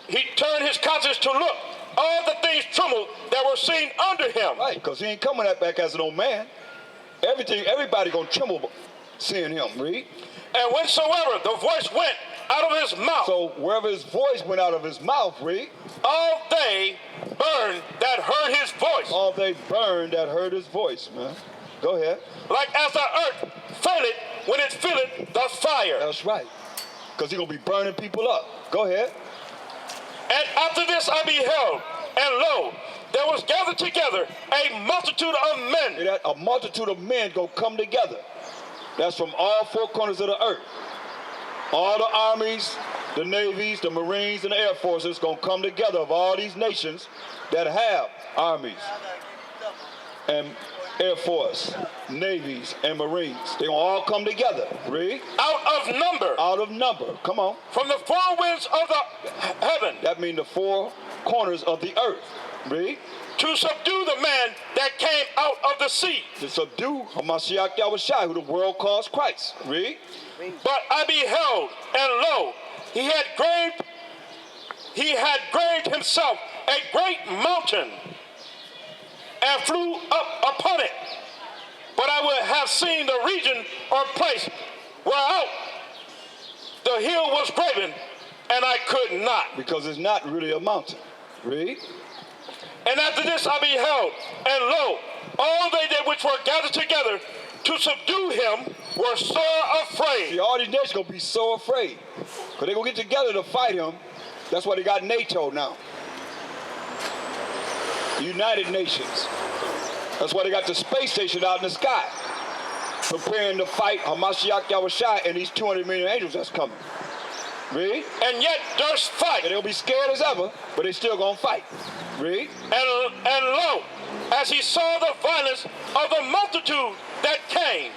He turned his countenance to look. All the things trembled that were seen under him. Right, because he ain't coming back as an old man. Everybody gonna tremble seeing him. Read. And whensoever the voice went out of his mouth. So wherever his voice went out of his mouth, read. All they burned that heard his voice. All they burned that heard his voice, man. Go ahead. Like as the earth faileth when it feeleth the fire. That's right. Because he's going to be burning people up. Go ahead. And after this I beheld, and lo, there was gathered together a multitude of men. A multitude of men going to come together. That's from all four corners of the earth. All the armies, the navies, the marines, and the air forces going to come together of all these nations that have armies and air force, navies, and marines. They going to all come together. Read. Out of number. Out of number. Come on. From the four winds of the heaven. That means the four corners of the earth. Read. To subdue the man that came out of the sea. To subdue Hamashiach Yahushua, who the world calls Christ. Read. But I beheld, and lo, he had graved himself a great mountain, and flew up upon it. But I would have seen the region or place whereout the hill was graven, and I could not. Because it's not really a mountain. Read. And after this I beheld, and lo, all they that which were gathered together to subdue him were sore afraid. See, all these nations going to be so afraid. Because they're going to get together to fight him. That's why they got NATO now. United Nations. That's why they got the space station out in the sky. Preparing to fight Hamashiach Yahushua and these 200 million angels that's coming. Read. And yet durst fight. And they'll be scared as ever, but they still going to fight. Read. And lo, as he saw the violence of the multitude that came,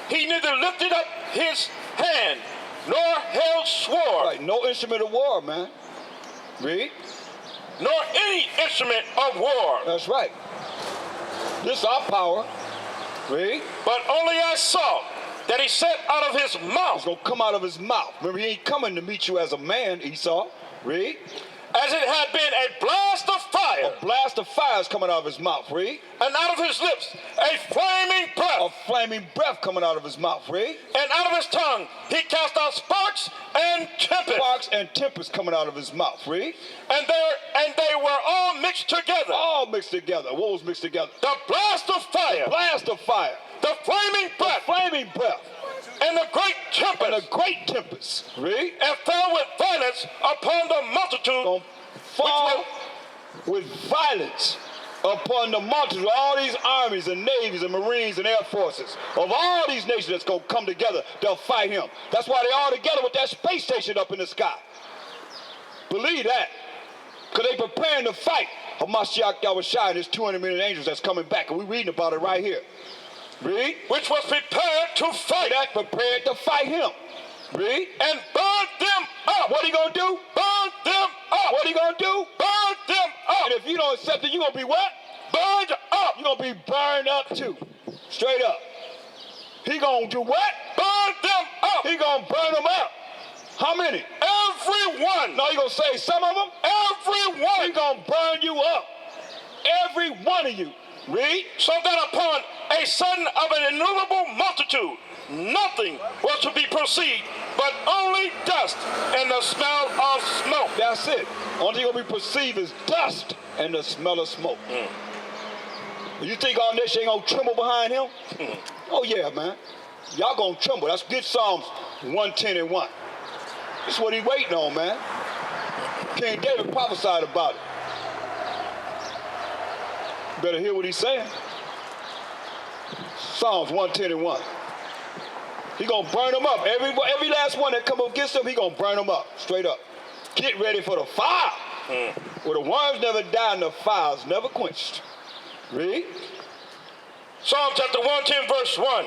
he neither lifted up his hand nor held sword. Right, no instrument of war, man. Read. Nor any instrument of war. That's right. This is our power. Read. But only I saw that he said out of his mouth. It's going to come out of his mouth. Remember, he ain't coming to meet you as a man, Esau. Read. As it had been a blast of fire. A blast of fire is coming out of his mouth. Read. And out of his lips a flaming breath. A flaming breath coming out of his mouth. Read. And out of his tongue he cast out sparks and tempests. Sparks and tempests coming out of his mouth. Read. And they were all mixed together. All mixed together. What was mixed together? The blast of fire. The blast of fire. The flaming breath. The flaming breath. And the great tempest. And the great tempest. Read. And fell with violence upon the multitude. Gonna fall with violence upon the multitude of all these armies and navies and marines and air forces of all these nations that's going to come together. They'll fight him. That's why they all together with that space station up in the sky. Believe that. Because they preparing to fight Hamashiach Yahushua and his 200 million angels that's coming back. And we're reading about it right here. Read. Which was prepared to fight. That prepared to fight him. Read. And burn them up. What are you going to do? Burn them up. What are you going to do? Burn them up. And if you don't accept it, you're going to be what? Burned up. You're going to be burned up too. Straight up. He going to do what? Burn them up. He going to burn them up. How many? Everyone. No, you going to say some of them? Everyone. He going to burn you up. Every one of you. Read. So that upon a sudden of an innumerable multitude, nothing was to be perceived but only dust and the smell of smoke. That's it. Only thing going to be perceived is dust and the smell of smoke. You think all this ain't going to tremble behind him? Oh, yeah, man. Y'all going to tremble. That's good. Psalms 110 and 1. That's what he waiting on, man. King David prophesied about it. Better hear what he's saying. Psalms 110 and 1. He going to burn them up. Every last one that come up against him, he going to burn them up. Straight up. Get ready for the fire. Where the worms never die and the fires never quenched. Read. Psalm chapter 110 verse 1.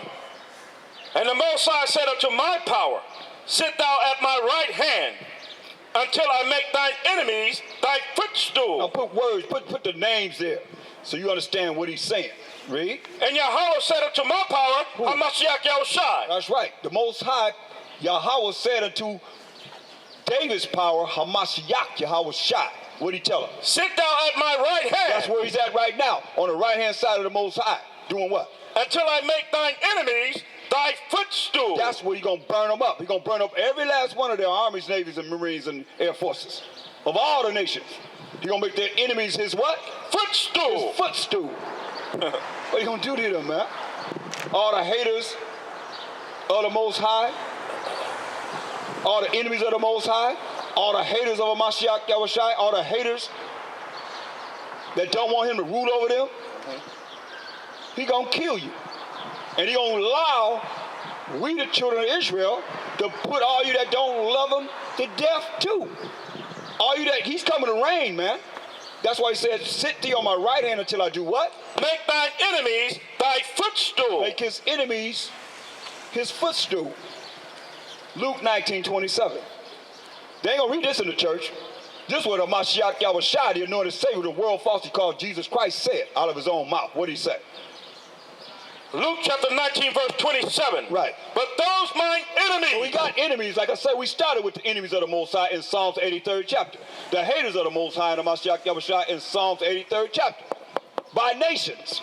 And the Most High said unto my power, sit thou at my right hand until I make thine enemies thy footstool. Now put words, put the names there so you understand what he's saying. Read. And Yahweh said unto my power, Hamashiach Yahushua. That's right. The Most High, Yahweh said unto David's power, Hamashiach, Yahweh Shai. What did he tell him? Sit thou at my right hand. That's where he's at right now, on the right-hand side of the Most High. Doing what? Until I make thine enemies thy footstool. That's where he's going to burn them up. He's going to burn up every last one of their armies, navies, and marines, and air forces of all the nations. He's going to make their enemies his what? Footstool. His footstool. What are you going to do to them, man? All the haters of the Most High, all the enemies of the Most High, all the haters of Mashiach Yahushai, all the haters that don't want him to rule over them, he gonna kill you. And he gonna allow we, the children of Israel, to put all you that don't love him to death too. All you that, he's coming to reign, man. That's why he said, sit thee on my right hand until I do what? Make thine enemies thy footstool. Make his enemies his footstool. Luke 19:27. They ain't gonna read this in the church. This is what a Mashiach Yahushua, the anointed Savior, the world falsely called Jesus Christ, said out of his own mouth. What did he say? Luke chapter 19, verse 27. Right. But those mine enemies. So we got enemies. Like I said, we started with the enemies of the Most High in Psalms 83rd chapter. The haters of the Most High and the Mashiach Yahushua in Psalms 83rd chapter. By nations.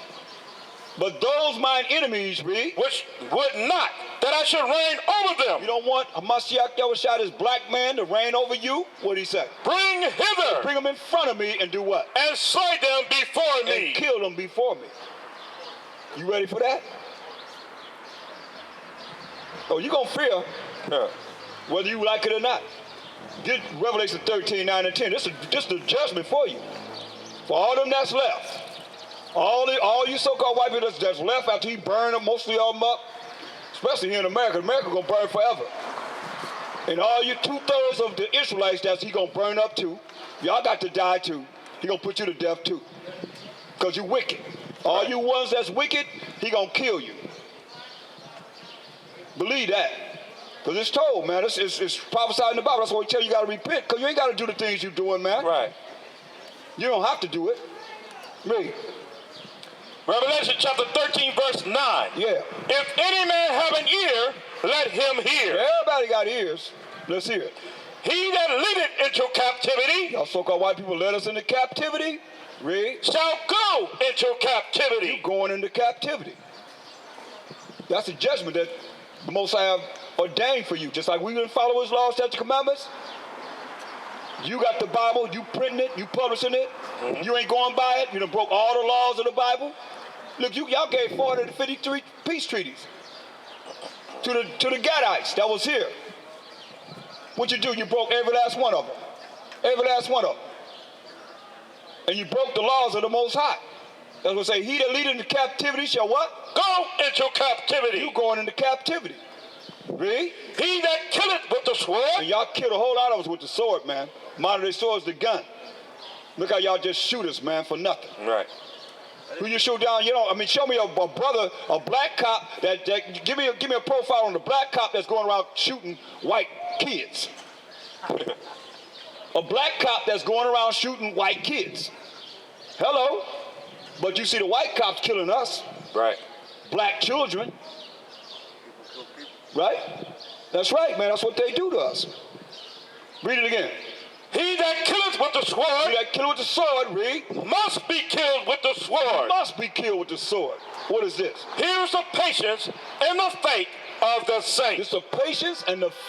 But those mine enemies, read. Which would not that I should reign over them. You don't want a Mashiach Yahushua, this black man, to reign over you? What did he say? Bring hither. Bring them in front of me and do what? And slay them before me. And kill them before me. You ready for that? Oh, you're going to fear, whether you like it or not. Get Revelation 13, 9 and 10. This is the judgment for you. For all them that's left. All you so-called white people that's left after he burned them, mostly all them up, especially here in America. America going to burn forever. And all you 2/3 of the Israelites that he going to burn up too. Y'all got to die too. He going to put you to death too. Because you're wicked. All you ones that's wicked, he going to kill you. Believe that. Because it's told, man. It's prophesied in the Bible. That's why we tell you got to repent. Because you ain't got to do the things you're doing, man. Right. You don't have to do it. Me. Revelation chapter 13, verse 9. Yeah. If any man have an ear, let him hear. Everybody got ears. Let's hear it. He that leadeth into captivity. Y'all so-called white people led us into captivity. Read. Shall go into captivity. You going into captivity. That's a judgment that the Most High have ordained for you. Just like we didn't follow his laws, statutes, commandments. You got the Bible, you printing it, you publishing it. Mm-hmm. You ain't going by it. You done broke all the laws of the Bible. Look, y'all gave 453 peace treaties to the Gadites that was here. What you do? You broke every last one of them. Every last one of them. And you broke the laws of the Most High. That's what say, he that leadeth into captivity shall what? Go into captivity. You going into captivity. Read. He that killeth with the sword. And y'all killed a whole lot of us with the sword, man. Modern day sword's the gun. Look how y'all just shoot us, man, for nothing. Right. Who you shoot down, show me a brother, a black cop, that give me a profile on the black cop that's going around shooting white kids. A black cop that's going around shooting white kids. Hello. But you see the white cops killing us. Right. Black children. Right? That's right, man. That's what they do to us. Read it again. He that killeth with the sword. He that killeth with the sword, read. Must be killed with the sword. Must be killed with the sword. What is this? Here's the patience and the faith of the saints. It's the patience and the faith